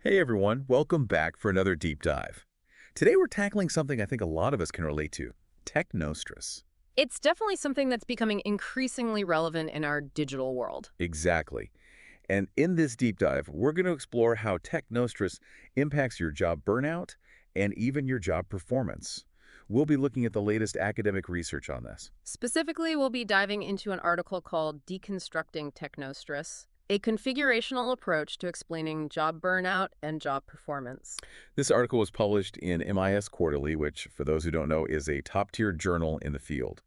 Hey everyone, welcome back for another deep dive. Today we're tackling something I think a lot of us can relate to, technostress. It's definitely something that's becoming increasingly relevant in our digital world. Exactly. And in this deep dive, we're going to explore how technostress impacts your job burnout and even your job performance. We'll be looking at the latest academic research on this. Specifically, we'll be diving into an article called Deconstructing Technostress, a configurational approach to explaining job burnout and job performance. This article was published in MIS Quarterly, which, for those who don't know, is a top-tier journal in the field.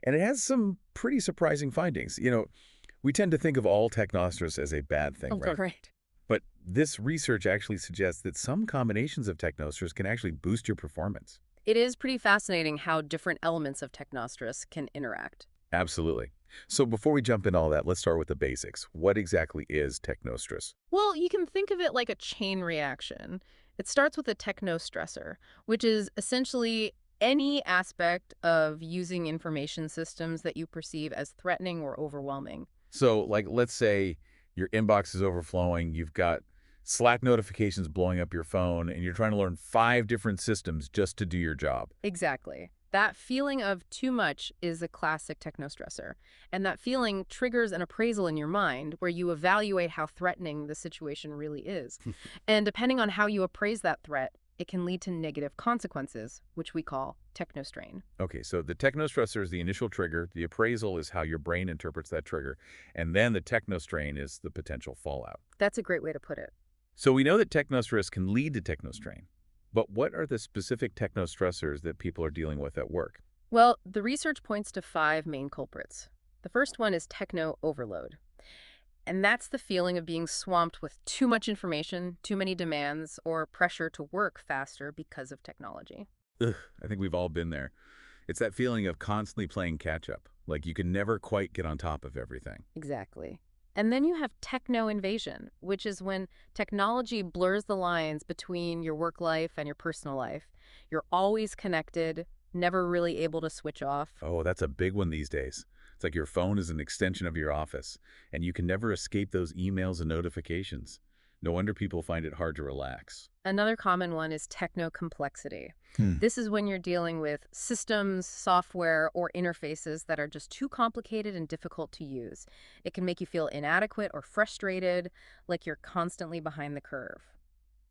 And it has some pretty surprising findings. We tend to think of all technostress as a bad thing, Oh, right? right. But this research actually suggests that some combinations of technostress can actually boost your performance. It is pretty fascinating how different elements of Technostress can interact. Absolutely. So before we jump into all that, let's start with the basics. What exactly is technostress? Well, you can think of it like a chain reaction. It starts with a technostressor, which is essentially any aspect of using information systems that you perceive as threatening or overwhelming. So, like, let's say your inbox is overflowing, you've got Slack notifications blowing up your phone, and you're trying to learn 5 different systems just to do your job. Exactly. That feeling of too much is a classic technostressor. And that feeling triggers an appraisal in your mind where you evaluate how threatening the situation really is. And depending on how you appraise that threat, it can lead to negative consequences, which we call technostrain. Okay, so the technostressor is the initial trigger, the appraisal is how your brain interprets that trigger, and then the technostrain is the potential fallout. That's a great way to put it. So we know that technostress can lead to technostrain, but what are the specific technostressors that people are dealing with at work? Well, the research points to 5 main culprits. The first one is techno overload. And that's the feeling of being swamped with too much information, too many demands, or pressure to work faster because of technology. Ugh, I think we've all been there. It's that feeling of constantly playing catch up, like you can never quite get on top of everything. Exactly. And then you have techno invasion, which is when technology blurs the lines between your work life and your personal life. You're always connected, never really able to switch off. Oh, that's a big one these days. It's like your phone is an extension of your office, and you can never escape those emails and notifications. No wonder people find it hard to relax. Another common one is techno complexity. Hmm. This is when you're dealing with systems, software, or interfaces that are just too complicated and difficult to use. It can make you feel inadequate or frustrated, like you're constantly behind the curve.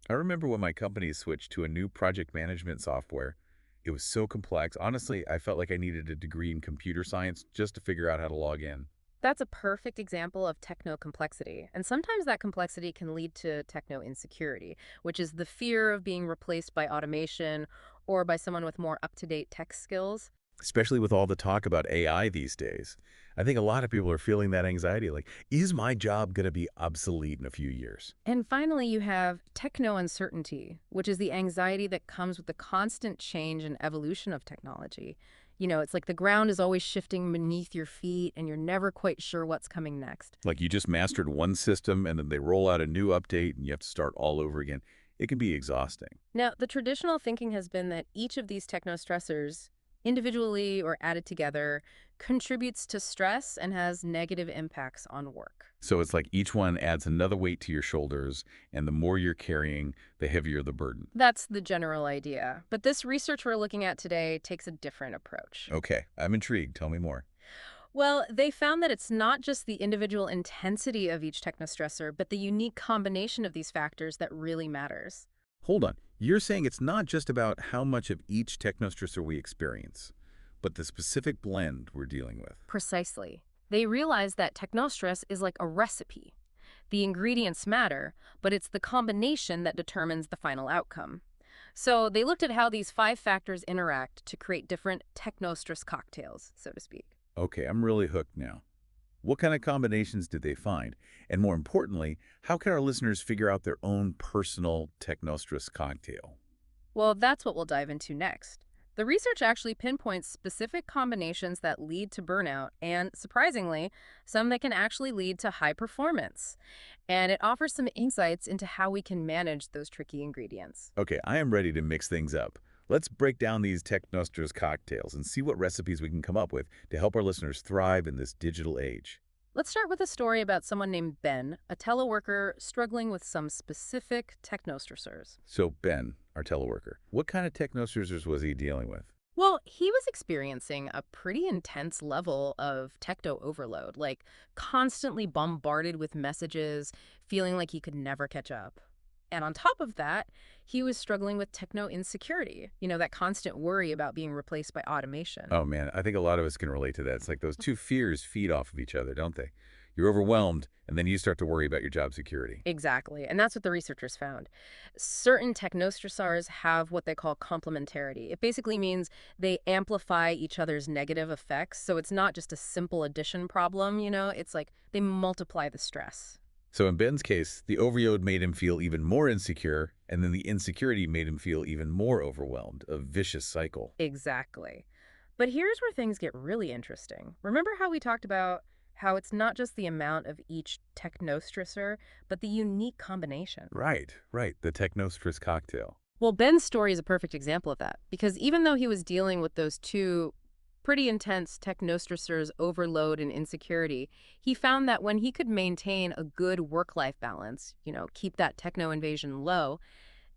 I remember when my company switched to a new project management software. It was so complex. Honestly, I felt like I needed a degree in computer science just to figure out how to log in. That's a perfect example of techno complexity. And sometimes that complexity can lead to techno insecurity, which is the fear of being replaced by automation or by someone with more up-to-date tech skills. Especially with all the talk about AI these days. I think a lot of people are feeling that anxiety, like, is my job going to be obsolete in a few years? And finally, you have techno uncertainty, which is the anxiety that comes with the constant change and evolution of technology. It's like the ground is always shifting beneath your feet and you're never quite sure what's coming next. Like you just mastered one system and then they roll out a new update and you have to start all over again. It can be exhausting. Now, the traditional thinking has been that each of these techno stressors, individually or added together, contributes to stress and has negative impacts on work. So it's like each one adds another weight to your shoulders, and the more you're carrying, the heavier the burden. That's the general idea. But this research we're looking at today takes a different approach. Okay, I'm intrigued. Tell me more. Well, they found that it's not just the individual intensity of each technostressor, but the unique combination of these factors that really matters. Hold on. You're saying it's not just about how much of each technostressor we experience, but the specific blend we're dealing with. Precisely. They realized that technostress is like a recipe. The ingredients matter, but it's the combination that determines the final outcome. So they looked at how these 5 factors interact to create different technostress cocktails, so to speak. Okay, I'm really hooked now. What kind of combinations did they find? And more importantly, how can our listeners figure out their own personal technostress cocktail? Well, that's what we'll dive into next. The research actually pinpoints specific combinations that lead to burnout and, surprisingly, some that can actually lead to high performance. And it offers some insights into how we can manage those tricky ingredients. Okay, I am ready to mix things up. Let's break down these technostress cocktails and see what recipes we can come up with to help our listeners thrive in this digital age. Let's start with a story about someone named Ben, a teleworker struggling with some specific technostressors. So Ben, our teleworker, what kind of technostressors was he dealing with? Well, he was experiencing a pretty intense level of techno overload, like constantly bombarded with messages, feeling like he could never catch up. And on top of that, he was struggling with techno insecurity, that constant worry about being replaced by automation. Oh man, I think a lot of us can relate to that. It's like those two fears feed off of each other, don't they? You're overwhelmed, and then you start to worry about your job security. Exactly, and that's what the researchers found. Certain technostressors have what they call complementarity. It basically means they amplify each other's negative effects, so it's not just a simple addition problem, it's like they multiply the stress. So in Ben's case, the overload made him feel even more insecure, and then the insecurity made him feel even more overwhelmed, a vicious cycle. Exactly. But here's where things get really interesting. Remember how we talked about how it's not just the amount of each technostressor, but the unique combination? Right, the technostress cocktail. Well, Ben's story is a perfect example of that, because even though he was dealing with those two pretty intense technostressors, overload and insecurity, he found that when he could maintain a good work-life balance, keep that techno invasion low,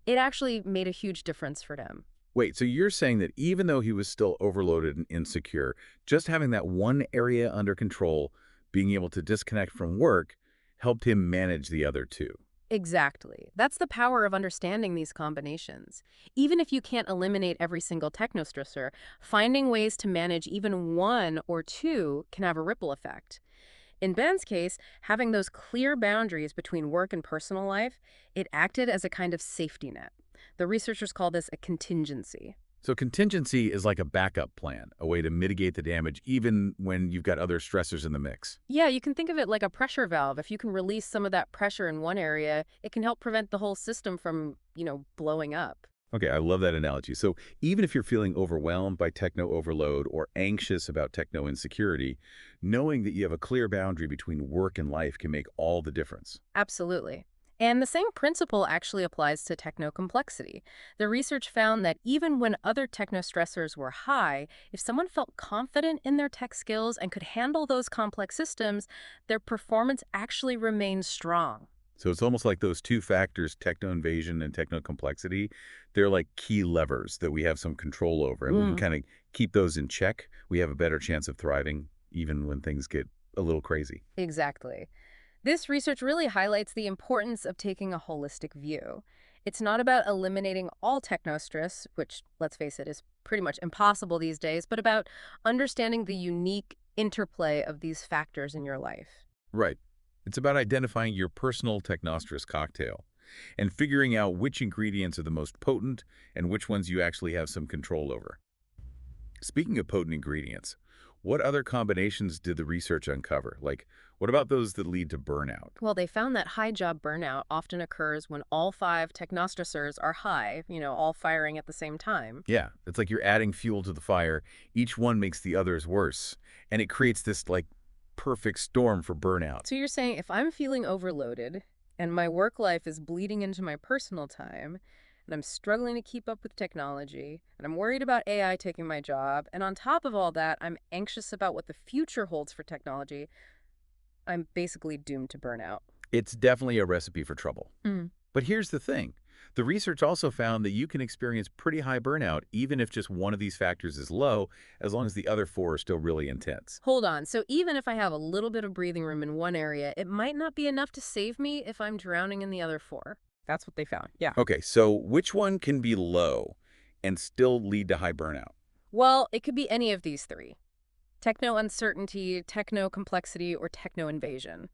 it actually made a huge difference for him. Wait, so you're saying that even though he was still overloaded and insecure, just having that one area under control, being able to disconnect from work, helped him manage the other two? Exactly. That's the power of understanding these combinations. Even if you can't eliminate every single technostressor, finding ways to manage even one or two can have a ripple effect. In Ben's case, having those clear boundaries between work and personal life, it acted as a kind of safety net. The researchers call this a contingency. So contingency is like a backup plan, a way to mitigate the damage even when you've got other stressors in the mix. Yeah, you can think of it like a pressure valve. If you can release some of that pressure in one area, it can help prevent the whole system from, blowing up. Okay, I love that analogy. So even if you're feeling overwhelmed by techno overload or anxious about techno insecurity, knowing that you have a clear boundary between work and life can make all the difference. Absolutely. And the same principle actually applies to techno-complexity. The research found that even when other techno-stressors were high, if someone felt confident in their tech skills and could handle those complex systems, their performance actually remained strong. So it's almost like those two factors, techno invasion and techno complexity, they're like key levers that we have some control over. And we can kind of keep those in check. We have a better chance of thriving even when things get a little crazy. Exactly. This research really highlights the importance of taking a holistic view. It's not about eliminating all technostress, which, let's face it, is pretty much impossible these days, but about understanding the unique interplay of these factors in your life. Right. It's about identifying your personal technostress cocktail and figuring out which ingredients are the most potent and which ones you actually have some control over. Speaking of potent ingredients, what other combinations did the research uncover? Like, what about those that lead to burnout? Well, they found that high job burnout often occurs when all five technostressors are high, all firing at the same time. Yeah, it's like you're adding fuel to the fire. Each one makes the others worse. And it creates this, like, perfect storm for burnout. So you're saying if I'm feeling overloaded and my work life is bleeding into my personal time, and I'm struggling to keep up with technology, and I'm worried about AI taking my job, and on top of all that, I'm anxious about what the future holds for technology, I'm basically doomed to burnout. It's definitely a recipe for trouble. Mm. But here's the thing. The research also found that you can experience pretty high burnout even if just one of these factors is low, as long as the other four are still really intense. Hold on. So even if I have a little bit of breathing room in one area, it might not be enough to save me if I'm drowning in the other four. That's what they found. Yeah. Okay, so which one can be low and still lead to high burnout? Well, it could be any of these three. Techno uncertainty, techno complexity, or techno invasion.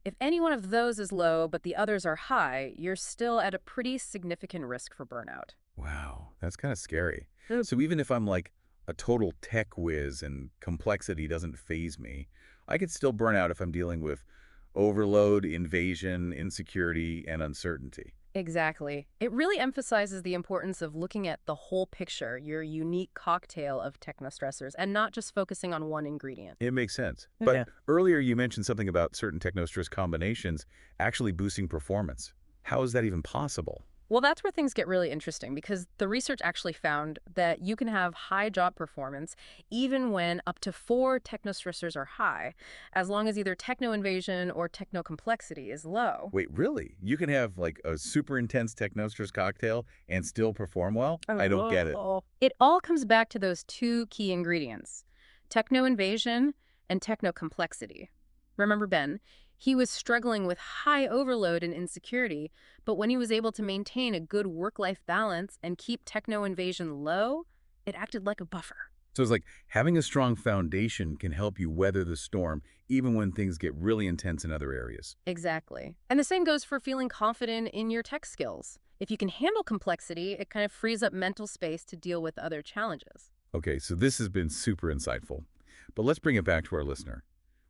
If any one of those is low but the others are high, you're still at a pretty significant risk for burnout. Wow, that's kind of scary. Mm. So even if I'm like a total tech whiz and complexity doesn't faze me, I could still burn out if I'm dealing with overload, invasion, insecurity, and uncertainty. Exactly. It really emphasizes the importance of looking at the whole picture, your unique cocktail of technostressors, and not just focusing on one ingredient. It makes sense. But Yeah. earlier you mentioned something about certain technostress combinations actually boosting performance. How is that even possible? Well, that's where things get really interesting because the research actually found that you can have high job performance even when up to 4 technostressors are high, as long as either techno invasion or techno complexity is low. Wait, really? You can have like a super intense technostress cocktail and still perform well? I don't get it. Oh. It all comes back to those two key ingredients, techno invasion and techno complexity. Remember Ben? He was struggling with high overload and insecurity, but when he was able to maintain a good work-life balance and keep techno invasion low, it acted like a buffer. So it's like having a strong foundation can help you weather the storm even when things get really intense in other areas. Exactly. And the same goes for feeling confident in your tech skills. If you can handle complexity, it kind of frees up mental space to deal with other challenges. Okay, so this has been super insightful. But let's bring it back to our listener.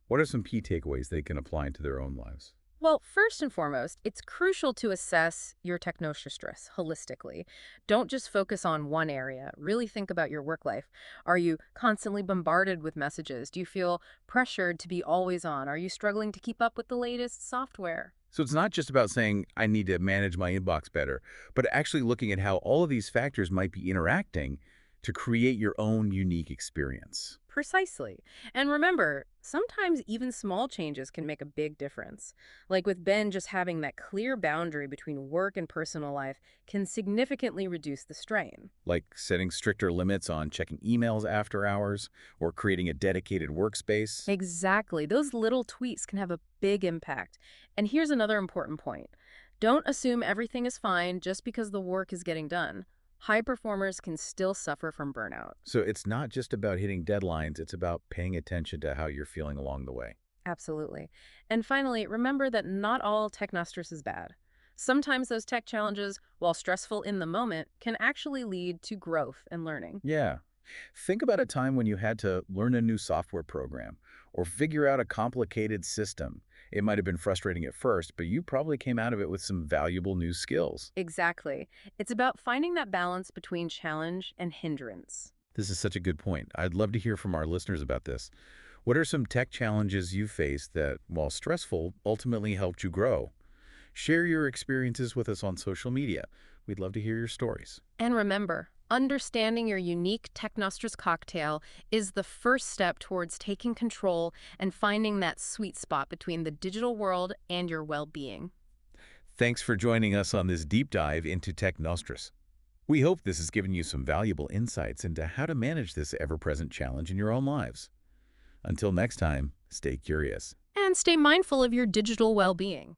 What are some key takeaways they can apply into their own lives? Well, first and foremost, it's crucial to assess your technostress holistically. Don't just focus on one area. Really think about your work life. Are you constantly bombarded with messages? Do you feel pressured to be always on? Are you struggling to keep up with the latest software? So it's not just about saying, I need to manage my inbox better, but actually looking at how all of these factors might be interacting to create your own unique experience. Precisely. And remember, sometimes even small changes can make a big difference. Like with Ben, just having that clear boundary between work and personal life can significantly reduce the strain. Like setting stricter limits on checking emails after hours or creating a dedicated workspace. Exactly. Those little tweaks can have a big impact. And here's another important point. Don't assume everything is fine just because the work is getting done. High performers can still suffer from burnout. So it's not just about hitting deadlines, it's about paying attention to how you're feeling along the way. Absolutely. And finally, remember that not all technostress is bad. Sometimes those tech challenges, while stressful in the moment, can actually lead to growth and learning. Yeah. Think about a time when you had to learn a new software program or figure out a complicated system. It might have been frustrating at first, but you probably came out of it with some valuable new skills. Exactly. It's about finding that balance between challenge and hindrance. This is such a good point. I'd love to hear from our listeners about this. What are some tech challenges you faced that, while stressful, ultimately helped you grow? Share your experiences with us on social media. We'd love to hear your stories. And remember, understanding your unique technostress cocktail is the first step towards taking control and finding that sweet spot between the digital world and your well-being. Thanks for joining us on this deep dive into Technostress. We hope this has given you some valuable insights into how to manage this ever-present challenge in your own lives. Until next time, stay curious. And stay mindful of your digital well-being.